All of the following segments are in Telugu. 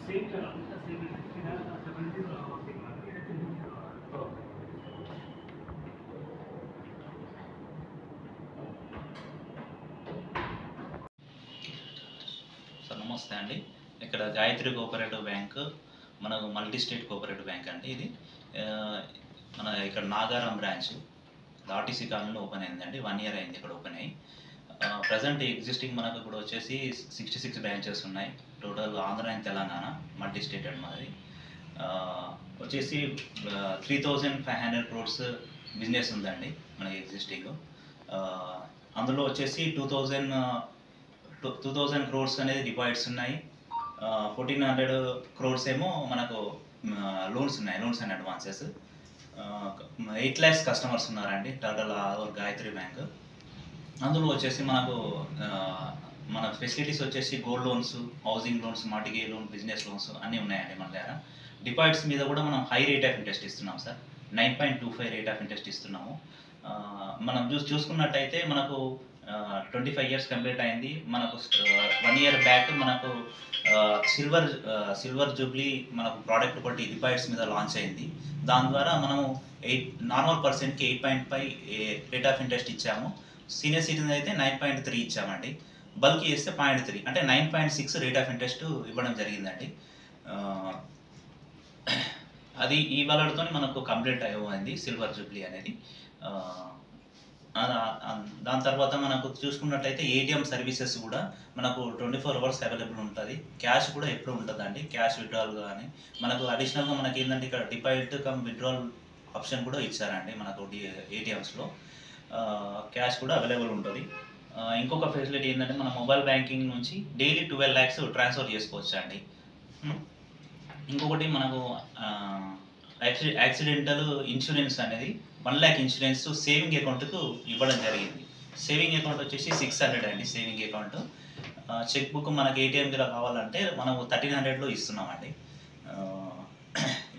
सेम चला उसका सेम है फिर 70 సార్ నమస్తే అండి. ఇక్కడ గాయత్రి కోఆపరేటివ్ బ్యాంక్ మనకు మల్టీ స్టేట్ కోఆపరేటివ్ బ్యాంక్ అండి. ఇది మన ఇక్కడ నాగారం బ్రాంచ్ ఆర్టీసీ కాలనీలో ఓపెన్ అయిందండి. 1 year అయింది ఇక్కడ ఓపెన్ అయ్యి. ప్రజెంట్ ఎగ్జిస్టింగ్ మనకు ఇప్పుడు వచ్చేసి 66 బ్రాంచెస్ ఉన్నాయి. Total Andhra and Telangana multi stated మనది. వచ్చేసి 3500 crores బిజినెస్ ఉందండి మనకి ఎగ్జిస్టింగ్. అందులో వచ్చేసి 2000 crores అనేది డిపాజిట్స్ ఉన్నాయి. 1400 crores ఏమో మనకు లోన్స్ ఉన్నాయి, loans and advances. 8 lakhs customers ఉన్నారండి టోటల్ గాయత్రి బ్యాంక్. అందులో వచ్చేసి మనకు మన ఫెసిలిటీస్ వచ్చేసి gold loans, housing loans, mortgage loan, business loans అన్నీ ఉన్నాయండి మన దగ్గర. డిపాజిట్స్ మీద కూడా మనం హై రేట్ ఆఫ్ ఇంట్రెస్ట్ ఇస్తున్నాం సార్. 9.25 రేట్ ఆఫ్ ఇంట్రెస్ట్ ఇస్తున్నాము. మనం చూసుకున్నట్టయితే మనకు 25 years కంప్లీట్ అయింది. మనకు 1 year బ్యాక్ మనకు సిల్వర్ జూబ్లీ మనకు ప్రోడక్ట్ ఒకటి డిపాజిట్స్ మీద లాంచ్ అయింది. దాని ద్వారా మనము నార్మల్ పర్సన్కి 8.5 రేట్ ఆఫ్ ఇంట్రెస్ట్ ఇచ్చాము. సీనియర్ సిటిజన్ అయితే 9.3 ఇచ్చామండి. బల్క్ చేస్తే 0.3 అంటే 9.6 రేట్ ఆఫ్ ఇంట్రెస్ట్ ఇవ్వడం జరిగిందండి. అది ఈ వాళ్ళతో మనకు కంప్లీట్ అయ్యింది సిల్వర్ జూబ్లీ అనేది. దాని తర్వాత మనకు చూసుకున్నట్లయితే ఏటీఎం సర్వీసెస్ కూడా మనకు 24 hours అవైలబుల్ ఉంటుంది. క్యాష్ కూడా ఎప్పుడు ఉంటుందండి, క్యాష్ విత్డ్రాల్ కానీ మనకు అడిషనల్గా మనకి ఏంటంటే ఇక్కడ డిపాజిట్ కమ్ విత్డ్రాల్ ఆప్షన్ కూడా ఇచ్చారండి మనకు ఏటీఎంస్లో. క్యాష్ కూడా అవైలబుల్ ఉంటుంది. ఇంకొక ఫెసిలిటీ ఏంటంటే మన మొబైల్ బ్యాంకింగ్ నుంచి డైలీ 12 lakhs ట్రాన్స్ఫర్ చేసుకోవచ్చు అండి. ఇంకొకటి మనకు యాక్సిడెంటల్ ఇన్సూరెన్స్ అనేది 1 lakh ఇన్సూరెన్స్ సేవింగ్ అకౌంట్కు ఇవ్వడం జరిగింది. సేవింగ్ అకౌంట్ వచ్చేసి 600 అండి సేవింగ్ అకౌంట్. చెక్ బుక్ మనకి ఏటీఎం దగ్గర కావాలంటే మనము 1300లో ఇస్తున్నామండి.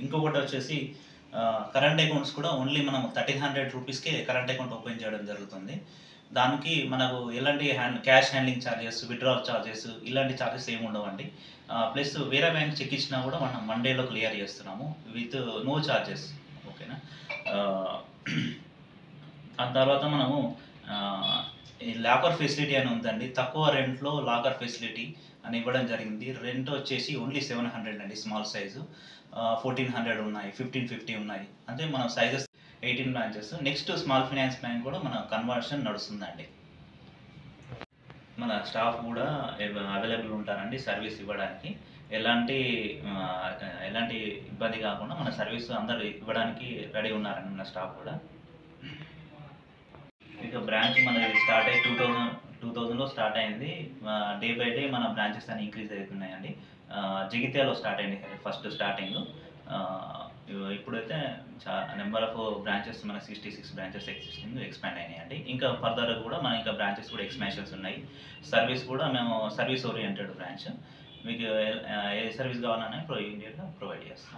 ఇంకొకటి వచ్చేసి కరెంట్ అకౌంట్స్ కూడా ఓన్లీ మనం 1300 రూపీస్కే కరెంట్ అకౌంట్ ఓపెన్ చేయడం జరుగుతుంది. దానికి మనకు ఎలాంటి cash handling charges, withdrawal charges ఇలాంటి ఛార్జెస్ ఏమి ఉండవండి. ప్లస్ వేరే బ్యాంక్ చెక్ ఇచ్చినా కూడా మనం 1 dayలో క్లియర్ చేస్తున్నాము విత్ నో ఛార్జెస్. ఓకేనా. దాని తర్వాత మనము లాకర్ ఫెసిలిటీ అని ఉందండి. తక్కువ రెంట్లో లాకర్ ఫెసిలిటీ అని ఇవ్వడం జరిగింది. రెంట్ వచ్చేసి ఓన్లీ 700 అండి స్మాల్ సైజు. 1400 ఉన్నాయి, 1550 ఉన్నాయి. అంటే మన sizes 18 branches. Next small finance bank కూడా మన కన్వర్షన్ నడుస్తుందండి. మన స్టాఫ్ కూడా అవైలబుల్ ఉంటారండి సర్వీస్ ఇవ్వడానికి. ఎలాంటి ఇబ్బంది కాకుండా మన సర్వీస్ అందరూ ఇవ్వడానికి రెడీ ఉన్నారండి మన స్టాఫ్ కూడా. ఇక బ్రాంచ్ మనది స్టార్ట్ అయ్యి 2000లో స్టార్ట్ అయింది. డే బై డే మన బ్రాంచెస్ అన్ని ఇంక్రీజ్ అవుతున్నాయండి. జగిత్యాలలో స్టార్ట్ అయింది ఫస్ట్ స్టార్టింగ్. ఇప్పుడైతే నెంబర్ ఆఫ్ బ్రాంచెస్ మన 66 బ్రాంచెస్ ఎక్స్పాండ్ అయినాయండి. ఇంకా ఫర్దర్ కూడా మన ఇంకా బ్రాంచెస్ కూడా ఎక్స్పాన్షన్స్ ఉన్నాయి. సర్వీస్ కూడా మేము సర్వీస్ ఓరియంటెడ్ బ్రాంచ్. మీకు ఏ సర్వీస్ కావాలన్నా ఇమీడియట్గా ప్రొవైడ్ చేస్తాం.